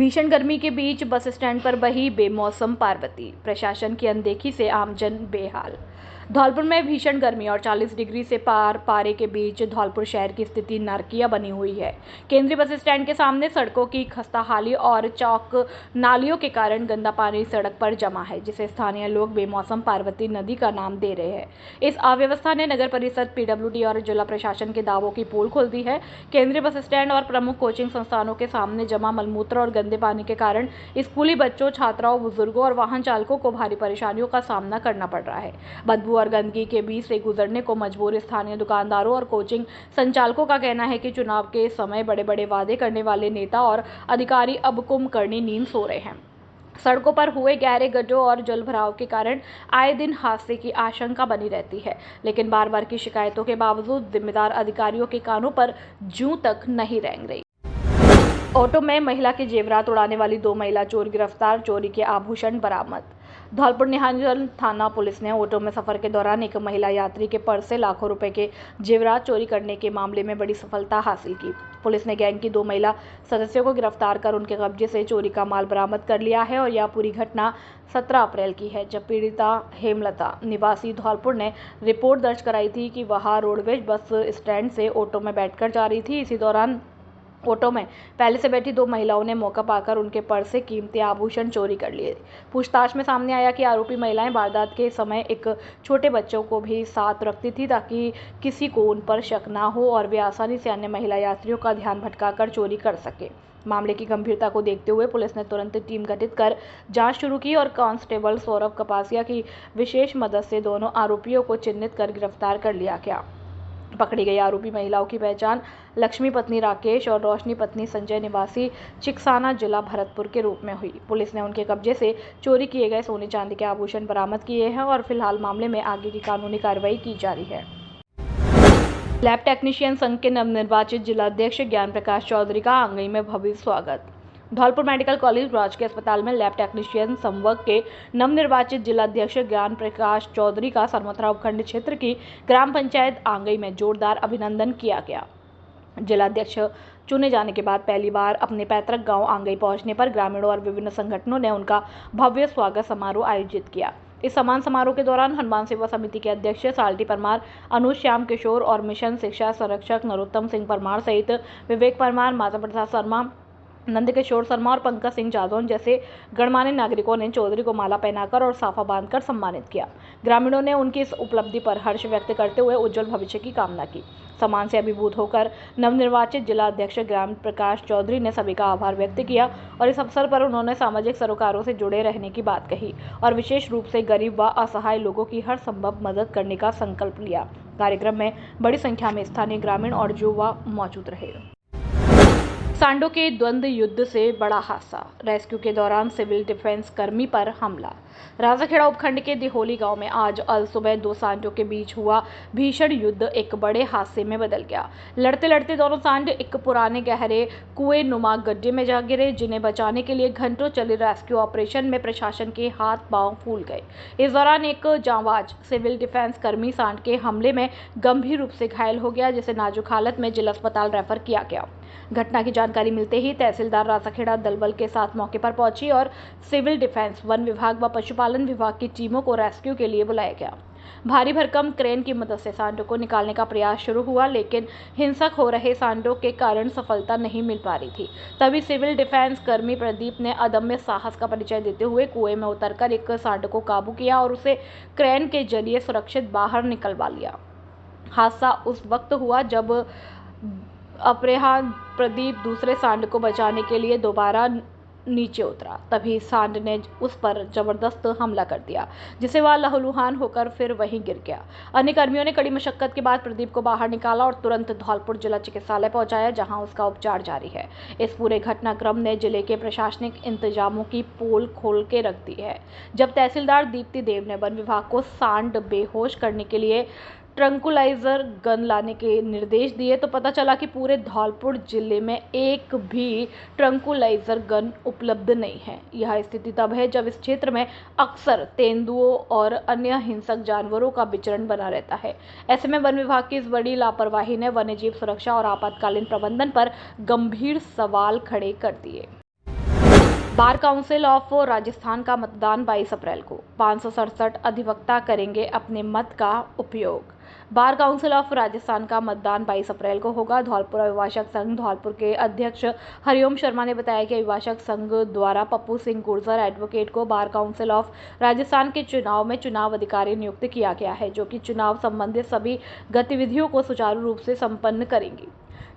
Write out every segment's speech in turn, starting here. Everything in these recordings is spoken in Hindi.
भीषण गर्मी के बीच बस स्टैंड पर बही बेमौसम पार्वती, प्रशासन की अनदेखी से आमजन बेहाल। धौलपुर में भीषण गर्मी और 40 डिग्री से पार पारे के बीच धौलपुर शहर की स्थिति नारकीय बनी हुई है। केंद्रीय बस स्टैंड के सामने सड़कों की खस्ताहाली और चौक नालियों के कारण गंदा पानी सड़क पर जमा है, जिसे स्थानीय लोग बेमौसम पार्वती नदी का नाम दे रहे हैं। इस अव्यवस्था ने नगर परिषद, पीडब्ल्यूडी और जिला प्रशासन के दावों की पोल खोल दी है। केंद्रीय बस स्टैंड और प्रमुख कोचिंग संस्थानों के सामने जमा मलमूत्र और गंदे पानी के कारण स्कूली बच्चों, छात्राओं, बुजुर्गों और वाहन चालकों को भारी परेशानियों का सामना करना पड़ रहा है। बदबू और गंदगी के बीच से गुजरने को मजबूर स्थानीय दुकानदारों और कोचिंग संचालकों का कहना है कि चुनाव के समय बड़े बड़े वादे करने वाले नेता और अधिकारी अब कुंभकर्णी नींद सो रहे हैं। सड़कों पर हुए गहरे गड्ढों और जलभराव के कारण आए दिन हादसे की आशंका बनी रहती है, लेकिन बार बार की शिकायतों के बावजूद जिम्मेदार अधिकारियों के कानों पर जूं तक नहीं रेंग रही। ऑटो में महिला के जेवरात उड़ाने वाली 2 महिला चोर गिरफ्तार, चोरी के आभूषण बरामद। धौलपुर निहांजन थाना पुलिस ने ऑटो में सफर के दौरान एक महिला यात्री के पर्स से लाखों रुपए के जेवरात चोरी करने के मामले में बड़ी सफलता हासिल की। पुलिस ने गैंग की 2 महिला सदस्यों को गिरफ्तार कर उनके कब्जे से चोरी का माल बरामद कर लिया है और यह पूरी घटना 17 अप्रैल की है, जब पीड़िता हेमलता निवासी धौलपुर ने रिपोर्ट दर्ज कराई थी कि वह रोडवेज बस स्टैंड से ऑटो में बैठकर जा रही थी। इसी दौरान ऑटो में पहले से बैठी 2 महिलाओं ने मौका पाकर उनके पर्स से कीमती आभूषण चोरी कर लिए। पूछताछ में सामने आया कि आरोपी महिलाएं वारदात के समय एक छोटे बच्चों को भी साथ रखती थी, ताकि किसी को उन पर शक ना हो और वे आसानी से अन्य महिला यात्रियों का ध्यान भटकाकर चोरी कर सके। मामले की गंभीरता को देखते हुए पुलिस ने तुरंत टीम गठित कर जांच शुरू की और कांस्टेबल सौरभ कपासिया की विशेष मदद से दोनों आरोपियों को चिन्हित कर गिरफ्तार कर लिया गया। पकड़ी गई आरोपी महिलाओं की पहचान लक्ष्मी पत्नी राकेश और रोशनी पत्नी संजय निवासी चिकसाना, जिला भरतपुर के रूप में हुई। पुलिस ने उनके कब्जे से चोरी किए गए सोने चांदी के आभूषण बरामद किए हैं और फिलहाल मामले में आगे की कानूनी कार्रवाई की जा रही है। लैब टेक्नीशियन संघ के नवनिर्वाचित जिलाध्यक्ष ज्ञान प्रकाश चौधरी का आंगई में भव्य स्वागत। धौलपुर मेडिकल कॉलेज राजकीय अस्पताल में लैब टेक्नीशियन संवर्ग के नवनिर्वाचित जिलाध्यक्ष ज्ञान प्रकाश चौधरी का सरमथरा उपखंड क्षेत्र की ग्राम पंचायत आंगई में जोरदार अभिनंदन किया गया। जिलाध्यक्ष चुने जाने के बाद पहली बार अपने पैतृक गांव आंगई पहुंचने पर ग्रामीणों और विभिन्न संगठनों ने उनका भव्य स्वागत समारोह आयोजित किया। इस सम्मान समारोह के दौरान हनुमान सेवा समिति के अध्यक्ष साल्टी परमार, अनुज श्याम किशोर और मिशन शिक्षा संरक्षक नरोत्तम सिंह परमार सहित विवेक परमार, माता प्रसाद शर्मा, नंद किशोर शर्मा और पंकज सिंह जादौन जैसे गणमान्य नागरिकों ने चौधरी को माला पहनाकर और साफा बांधकर सम्मानित किया। ग्रामीणों ने उनकी इस उपलब्धि पर हर्ष व्यक्त करते हुए उज्जवल भविष्य की कामना की। सम्मान से अभिभूत होकर नवनिर्वाचित जिला अध्यक्ष ज्ञान प्रकाश चौधरी ने सभी का आभार व्यक्त किया और इस अवसर पर उन्होंने सामाजिक सरोकारों से जुड़े रहने की बात कही और विशेष रूप से गरीब व असहाय लोगों की हर संभव मदद करने का संकल्प लिया। कार्यक्रम में बड़ी संख्या में स्थानीय ग्रामीण और युवा मौजूद रहे। सांडों के द्वंद्व युद्ध से बड़ा हादसा, रेस्क्यू के दौरान सिविल डिफेंस कर्मी पर हमला। राजाखेड़ा उपखंड के दिहोली गांव में आज अल सुबह 2 सांडों के बीच हुआ भीषण युद्ध एक बड़े हादसे में बदल गया। लड़ते लड़ते दोनों सांड एक पुराने गहरे कुएं नुमा गड्ढे में जा गिरे, जिन्हें बचाने के लिए घंटों चले रेस्क्यू ऑपरेशन में प्रशासन के हाथ पांव फूल गए। इस दौरान एक जांबाज सिविल डिफेंस कर्मी सांड के हमले में गंभीर रूप से घायल हो गया, जिसे नाजुक हालत में जिला अस्पताल रेफर किया गया। घटना की जानकारी मिलते ही तहसीलदार राजाखेड़ा दलबल के साथ मौके पर पहुंची और सिविल डिफेंस, वन विभाग व पशुपालन विभाग की टीमों को रेस्क्यू के लिए बुलाया गया। भारी भरकम क्रेन की मदद से सांडों को निकालने का प्रयास शुरू हुआ, लेकिन हिंसक हो रहे सांडों के कारण सफलता नहीं मिल पा रही थी। तभी सिविल डिफेंस कर्मी प्रदीप ने अदम्य साहस का परिचय देते हुए कुएं में उतरकर एक सांड को काबू किया और उसे क्रेन के जरिए सुरक्षित बाहर निकलवा लिया। हादसा उस वक्त हुआ जब अपरेहान प्रदीप दूसरे सांड को बचाने के लिए दोबारा नीचे उतरा। तभी सांड ने उस पर जबरदस्त हमला कर दिया, जिसे वह लहूलुहान होकर फिर वहीं गिर गया। अन्य कर्मियों ने कड़ी मशक्कत के बाद प्रदीप को बाहर निकाला और तुरंत धौलपुर जिला चिकित्सालय पहुंचाया, जहां उसका उपचार जारी है। इस पूरे घटनाक्रम ने जिले के प्रशासनिक इंतजामों की पोल खोल के रख दी है। जब तहसीलदार दीप्ति देव ने वन विभाग को सांड बेहोश करने के लिए ट्रंकुलाइजर गन लाने के निर्देश दिए, तो पता चला कि पूरे धौलपुर जिले में एक भी ट्रंकुलाइजर गन उपलब्ध नहीं है। यह स्थिति तब है जब इस क्षेत्र में अक्सर तेंदुओं और अन्य हिंसक जानवरों का विचरण बना रहता है। ऐसे में वन विभाग की इस बड़ी लापरवाही ने वन्यजीव सुरक्षा और आपातकालीन प्रबंधन पर गंभीर सवाल खड़े कर दिए। बार काउंसिल ऑफ राजस्थान का मतदान 22 अप्रैल को। 567 अधिवक्ता करेंगे अपने मत का उपयोग। बार काउंसिल ऑफ राजस्थान का मतदान 22 अप्रैल को होगा। धौलपुर अभिभाषक संघ धौलपुर के अध्यक्ष हरिओम शर्मा ने बताया कि अभिभाषक संघ द्वारा पप्पू सिंह गुर्जर एडवोकेट को बार काउंसिल ऑफ राजस्थान के चुनाव में चुनाव अधिकारी नियुक्त किया गया है, जो कि चुनाव संबंधित सभी गतिविधियों को सुचारू रूप से संपन्न करेंगे।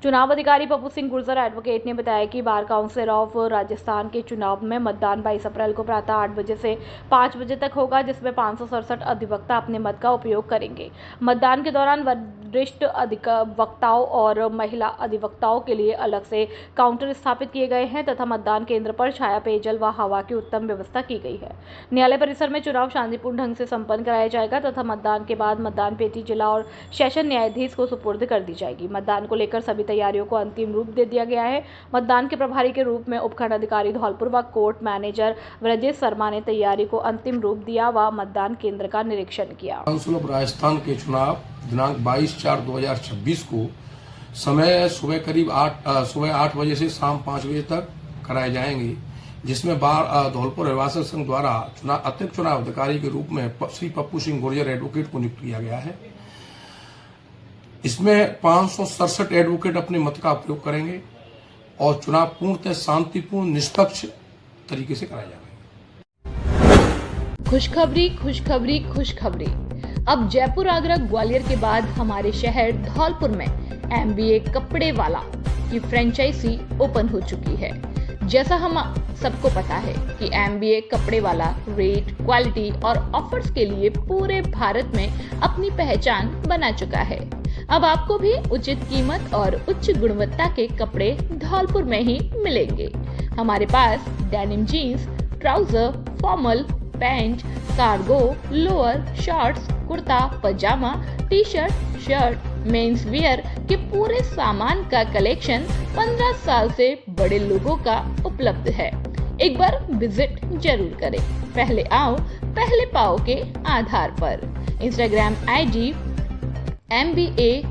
चुनाव अधिकारी पप्पू सिंह गुर्जर एडवोकेट ने बताया कि बार काउंसिल ऑफ राजस्थान के चुनाव में मतदान 22 अप्रैल को प्रातः 8 बजे से 5 बजे तक होगा, जिसमें 567 अधिवक्ता अपने मत का उपयोग करेंगे। मतदान के दौरान वरिष्ठ अधिवक्ताओं और महिला अधिवक्ताओं के लिए अलग से काउंटर स्थापित किए गए हैं तथा मतदान केंद्र पर छाया, पेयजल व हवा की उत्तम व्यवस्था की गई है। न्यायालय परिसर में चुनाव शांतिपूर्ण ढंग से संपन्न कराया जाएगा तथा मतदान के बाद मतदान पेटी जिला और सेशन न्यायाधीश को सुपुर्द कर दी जाएगी। मतदान को लेकर सभी तैयारियों को अंतिम रूप दे दिया गया है। मतदान के प्रभारी के रूप में उपखंड अधिकारी धौलपुर व कोर्ट मैनेजर ब्रजेश शर्मा ने तैयारी को अंतिम रूप दिया व मतदान केंद्र का निरीक्षण किया। काउंसिल ऑफ राजस्थान के चुनाव दिनांक 22/4/2026 को समय सुबह 8 बजे से शाम 5 बजे तक कराए जाएंगे, जिसमें धौलपुर अभिभाषक संघ द्वारा अतिरिक्त चुनाव अधिकारी के रूप में श्री पप्पू सिंह गुर्जर एडवोकेट को नियुक्त किया गया है। इसमें 567 एडवोकेट अपने मत का उपयोग करेंगे और चुनाव पूर्णतः शांतिपूर्ण निष्पक्ष तरीके से कराया जाएगा। खुशखबरी खुशखबरी खुशखबरी। अब जयपुर, आगरा, ग्वालियर के बाद हमारे शहर धौलपुर में MBA कपड़े वाला की फ्रेंचाइजी ओपन हो चुकी है। जैसा हम सबको पता है कि MBA कपड़े वाला रेट, क्वालिटी और ऑफर्स के लिए पूरे भारत में अपनी पहचान बना चुका है। अब आपको भी उचित कीमत और उच्च गुणवत्ता के कपड़े धौलपुर में ही मिलेंगे। हमारे पास denim jeans, trouser, formal, pant, cargo, lower, shorts, kurta, pajama, T-shirt, shirt, men's wear के पूरे सामान का कलेक्शन 15 साल से बड़े लोगों का उपलब्ध है। एक बार विजिट जरूर करें। पहले आओ पहले पाओ के आधार पर। इंस्टाग्राम ID MBA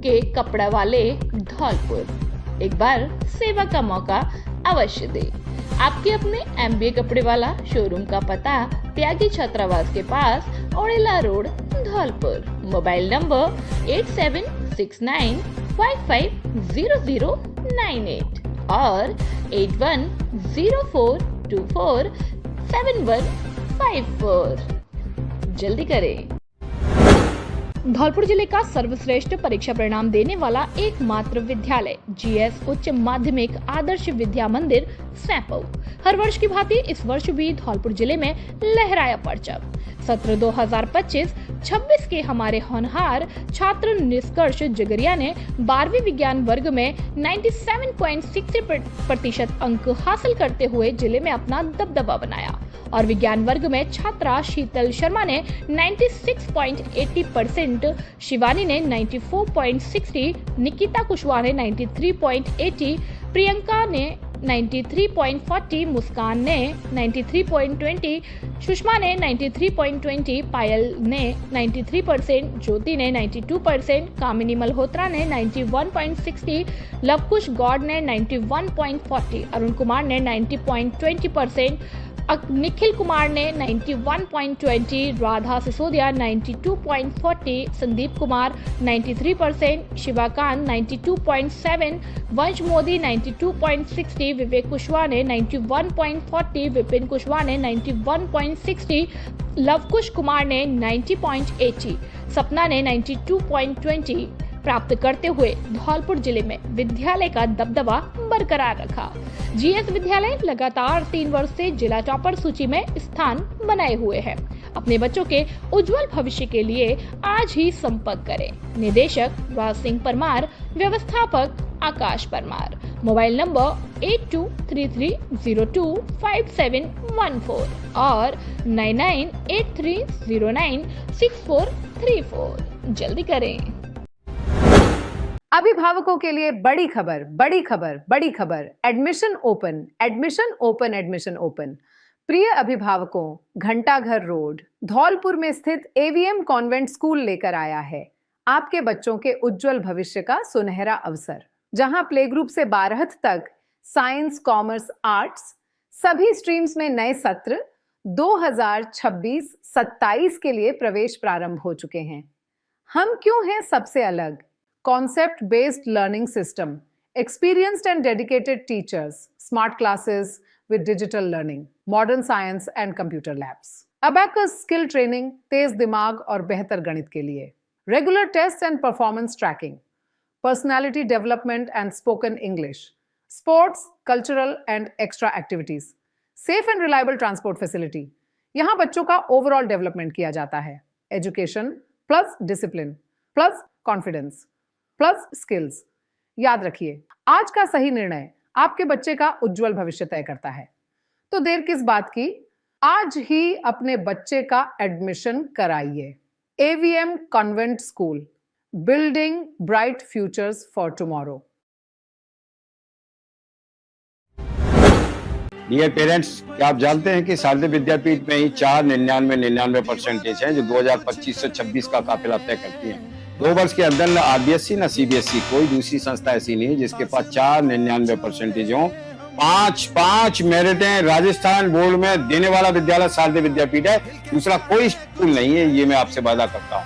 के कपड़ा वाले धौलपुर। एक बार सेवा का मौका अवश्य दे। आपके अपने MBA कपड़े वाला शोरूम का पता त्यागी छात्रावास के पास ओड़ेला रोड धौलपुर। मोबाइल नंबर 8769550098 और 8104247154। जल्दी करें। धौलपुर जिले का सर्वश्रेष्ठ परीक्षा परिणाम देने वाला एकमात्र विद्यालय GS उच्च माध्यमिक आदर्श विद्या मंदिर सैंपौ हर वर्ष की भांति इस वर्ष भी धौलपुर जिले में लहराया परचम। सत्र 2025-26 के हमारे होनहार छात्र निष्कर्ष जगरिया ने 12वीं विज्ञान वर्ग में 97.60% अंक हासिल करते हुए जिले में अपना दबदबा बनाया और विज्ञान वर्ग में छात्रा शीतल शर्मा ने 96.80%, शिवानी ने 94.60%, निकिता कुशवाहा ने 93.80%, प्रियंका ने 93.40, मुस्कान ने 93.20, सुषमा ने 93.20, पायल ने 93%, ज्योति ने 92%, कामिनी मल्होत्रा ने 91.60, लवकुश गौड़ ने 91.40, अरुण कुमार ने 90.20%, निखिल कुमार ने 91.20, राधा सिसोदिया 92.40, संदीप कुमार 93%, शिवाकांत 92.7, वंश मोदी 92.60, विवेक कुशवाहा ने 91.40, विपिन कुशवाहा ने 91.60, लवकुश कुमार ने 90.80, सपना ने 92.20 प्राप्त करते हुए धौलपुर जिले में विद्यालय का दबदबा बरकरार रखा। GS विद्यालय लगातार 3 वर्ष से जिला टॉपर सूची में स्थान बनाए हुए है। अपने बच्चों के उज्जवल भविष्य के लिए आज ही संपर्क करें। निदेशक राज सिंह परमार, व्यवस्थापक आकाश परमार। मोबाइल नंबर 8233025714 और 9983096434। जल्दी करें। अभिभावकों के लिए बड़ी खबर, बड़ी खबर, बड़ी खबर। Admission open, admission open, admission open. प्रिय अभिभावकों, घंटाघर रोड धौलपुर में स्थित AVM कॉन्वेंट स्कूल लेकर आया है आपके बच्चों के उज्जवल भविष्य का सुनहरा अवसर, जहां प्ले ग्रुप से 12th तक साइंस, कॉमर्स, आर्ट्स, सभी स्ट्रीम्स में नए सत्र 2026-27 के लिए प्रवेश प्रारंभ हो चुके हैं। हम क्यों हैं सबसे अलग? Concept based learning system, experienced and dedicated teachers, smart classes with digital learning, modern science and computer labs. Abacus skill training, तेज दिमाग और बेहतर गणित के लिए. Regular tests and performance tracking, personality development and spoken English, sports, cultural and extra activities, safe and reliable transport facility. यहाँ बच्चों का ओवरऑल डेवलपमेंट किया जाता है. Education plus discipline plus confidence plus skills. याद रखिए, आज का सही निर्णय आपके बच्चे का उज्जवल भविष्य तय करता है. तो देर किस बात की, आज ही अपने बच्चे का एडमिशन कराइए. AVM convent school, building bright futures for tomorrow. Dear parents, क्या आप जानते हैं कि शारदीय विद्यापीठ में ही 4.99% है जो 2025 से 26 का काफिला तय करती है. 2 वर्ष के अंदर न RBSE न CBSE कोई दूसरी संस्था ऐसी नहीं है जिसके पास 4.99% हो. 5 मेरिटें राजस्थान बोर्ड में देने वाला विद्यालय शारदीय विद्यापीठ है. दूसरा कोई स्कूल नहीं है, ये मैं आपसे वादा करता हूँ.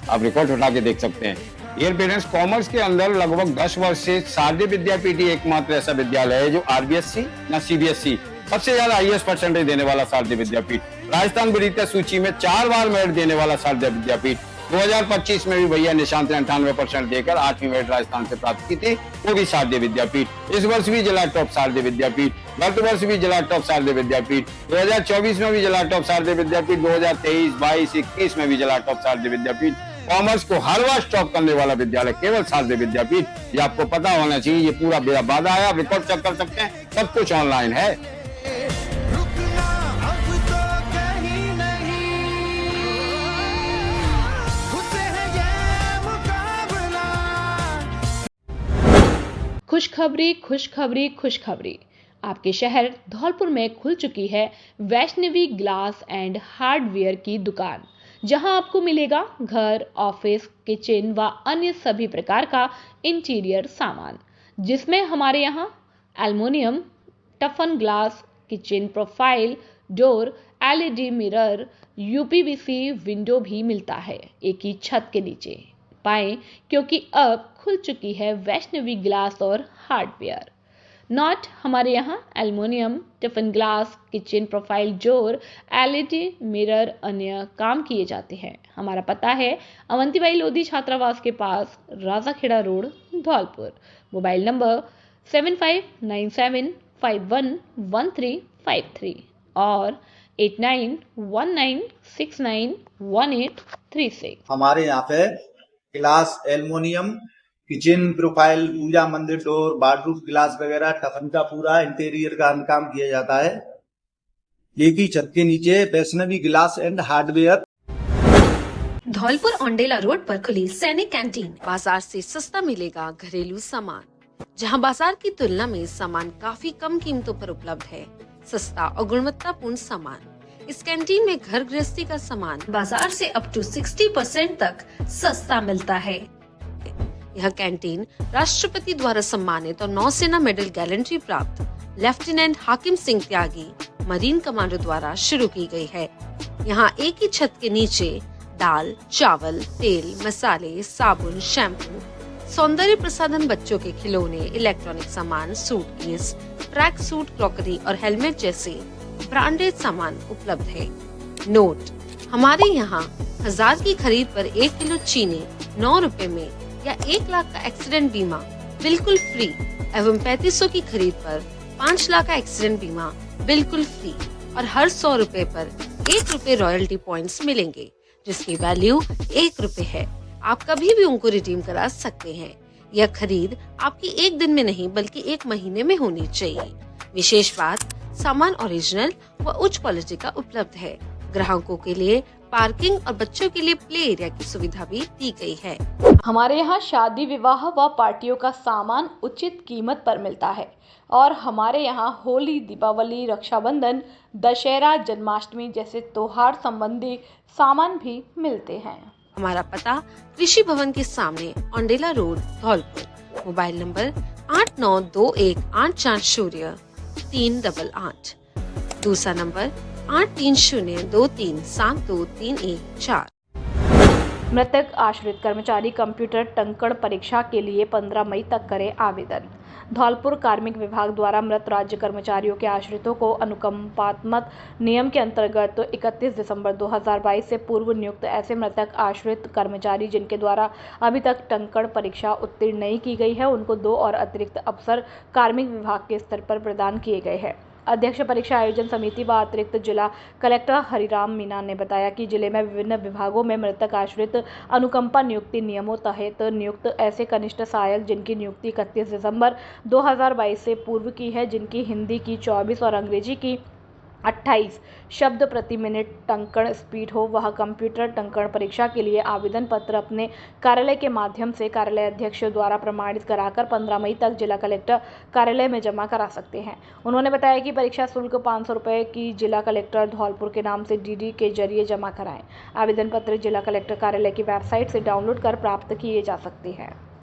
आप रिकॉर्ड उठा के देख सकते हैं. डियर पेरेंट्स, कॉमर्स के अंदर लगभग 10 वर्ष से शारदीय विद्यापीठ ही एकमात्र ऐसा विद्यालय है जो RBSE न CBSE सबसे ज्यादा हाईएस्ट परसेंटेज देने वाला शारदीय विद्यापीठ. राजस्थान विद्या सूची में 4 बार मेरिट देने वाला शारदीय विद्यापीठ. 2025 में भी भैया निशांत ने 98% देकर 8वीं मेरिट राजस्थान से प्राप्त की थी, वो भी शारदीय विद्यापीठ. इस वर्ष भी जिला टॉप शारदीय विद्यापीठ. गत वर्ष भी जिला टॉप शारदीय विद्यापीठ. 2024 में भी जिला टॉप शारदीय विद्यापीठ. 2023, 22, 21 में भी जिला टॉप शारदीय विद्यापीठ. कॉमर्स को हर वर्ष टॉप करने वाला विद्यालय केवल शारदीय विद्यापीठ. ये आपको पता होना चाहिए. ये पूरा मेरा वादा है. आप रिकॉर्ड चेक कर सकते हैं, सब कुछ ऑनलाइन है. खुशखबरी खुशखबरी खुशखबरी, आपके शहर धौलपुर में खुल चुकी है वैष्णवी ग्लास एंड हार्डवेयर की दुकान, जहां आपको मिलेगा घर, ऑफिस, किचन व अन्य सभी प्रकार का इंटीरियर सामान, जिसमें हमारे यहां aluminium, toughen glass, kitchen profile, door, LED mirror, UPVC window भी मिलता है एक ही छत के नीचे. पाएं, क्योंकि अब खुल चुकी है वैष्णवी ग्लास और हार्डवेयर. नॉट हमारे यहाँ aluminium, tiffin glass, kitchen profile door, LED mirror अन्य काम किए जाते हैं. हमारा पता है अवंतीबाई लोधी छात्रावास के पास, Rajakheda road, Dholpur. Mobile number 7597511353 और 8919691836. हमारे यहाँ पे ग्लास, एल्युमिनियम, किचन प्रोफाइल, पूजा मंदिर डोर, बाथरूम ग्लास वगैरह टफन का पूरा इंटीरियर का काम किया जाता है. एक ही छत के नीचे Vaishnavi glass and hardware. Dholpur Aundela road पर खुली सैनिक कैंटीन. बाजार से सस्ता मिलेगा घरेलू सामान, जहां बाजार की तुलना में सामान काफी कम कीमतों पर उपलब्ध है. सस्ता और गुणवत्तापूर्ण सामान. इस कैंटीन में घर गृहस्थी का सामान बाजार से अप टू 60% तक सस्ता मिलता है. यह कैंटीन राष्ट्रपति द्वारा सम्मानित और नौसेना मेडल गैलेंट्री प्राप्त लेफ्टिनेंट हाकिम सिंह त्यागी, मरीन कमांडो द्वारा शुरू की गई है. यहाँ एक ही छत के नीचे दाल, चावल, तेल, मसाले, साबुन, शैम्पू, सौंदर्य प्रसाधन, बच्चों के खिलौने, इलेक्ट्रॉनिक सामान, सूटकेस, ट्रैक सूट, क्रॉकरी और हेलमेट जैसे ब्रांडेड सामान उपलब्ध है. नोट, हमारे यहाँ 1000 की खरीद पर 1 किलो चीनी 9 रुपए में या 1 लाख का एक्सीडेंट बीमा बिल्कुल फ्री एवं 3500 की खरीद पर 5 लाख का एक्सीडेंट बीमा बिल्कुल फ्री और हर 100 रुपए पर 1 रुपए रॉयल्टी पॉइंट्स मिलेंगे, जिसकी वैल्यू 1 रुपए है. आप कभी भी उनको रिडीम करा सकते हैं. यह खरीद आपकी 1 दिन में नहीं बल्कि 1 महीने में होनी चाहिए. विशेष बात, सामान ओरिजिनल व उच्च क्वालिटी का उपलब्ध है. ग्राहकों के लिए पार्किंग और बच्चों के लिए प्ले एरिया की सुविधा भी दी गई है. हमारे यहाँ शादी, विवाह व पार्टियों का सामान उचित कीमत पर मिलता है और हमारे यहाँ होली, दीपावली, रक्षाबंधन, दशहरा, जन्माष्टमी जैसे त्योहार संबंधी सामान भी मिलते हैं. हमारा पता कृषि भवन के सामने, Aundela road, Dholpur. Mobile number 8921840388. दूसरा नंबर 8302372314। मृतक आश्रित कर्मचारी कंप्यूटर टंकण परीक्षा के लिए 15 मई तक करें आवेदन। धौलपुर कार्मिक विभाग द्वारा मृत राज्य कर्मचारियों के आश्रितों को अनुकंपात्मक नियम के अंतर्गत 31 दिसंबर 2022 से पूर्व नियुक्त ऐसे मृतक आश्रित कर्मचारी जिनके द्वारा अभी तक टंकण परीक्षा उत्तीर्ण नहीं की गई है, उनको 2 और अतिरिक्त अवसर कार्मिक विभाग के स्तर पर प्रदान किए गए हैं। अध्यक्ष परीक्षा आयोजन समिति व अतिरिक्त जिला कलेक्टर हरिराम मीना ने बताया कि जिले में विभिन्न विभागों में मृतक आश्रित अनुकंपा नियुक्ति नियमों तहत नियुक्त ऐसे कनिष्ठ सहायक जिनकी नियुक्ति 31 दिसंबर 2022 से पूर्व की है, जिनकी हिंदी की 24 और अंग्रेजी की 28 शब्द प्रति मिनट टंकण स्पीड हो, वह कंप्यूटर टंकण परीक्षा के लिए आवेदन पत्र अपने कार्यालय के माध्यम से कार्यालय अध्यक्ष द्वारा प्रमाणित कराकर 15 मई तक जिला कलेक्टर कार्यालय में जमा करा सकते हैं। उन्होंने बताया कि परीक्षा शुल्क 500 रुपये की जिला कलेक्टर धौलपुर के नाम से डीडी के जरिए जमा कराएं। आवेदन पत्र जिला कलेक्टर कार्यालय की वेबसाइट से डाउनलोड कर प्राप्त किए जा सकते हैं।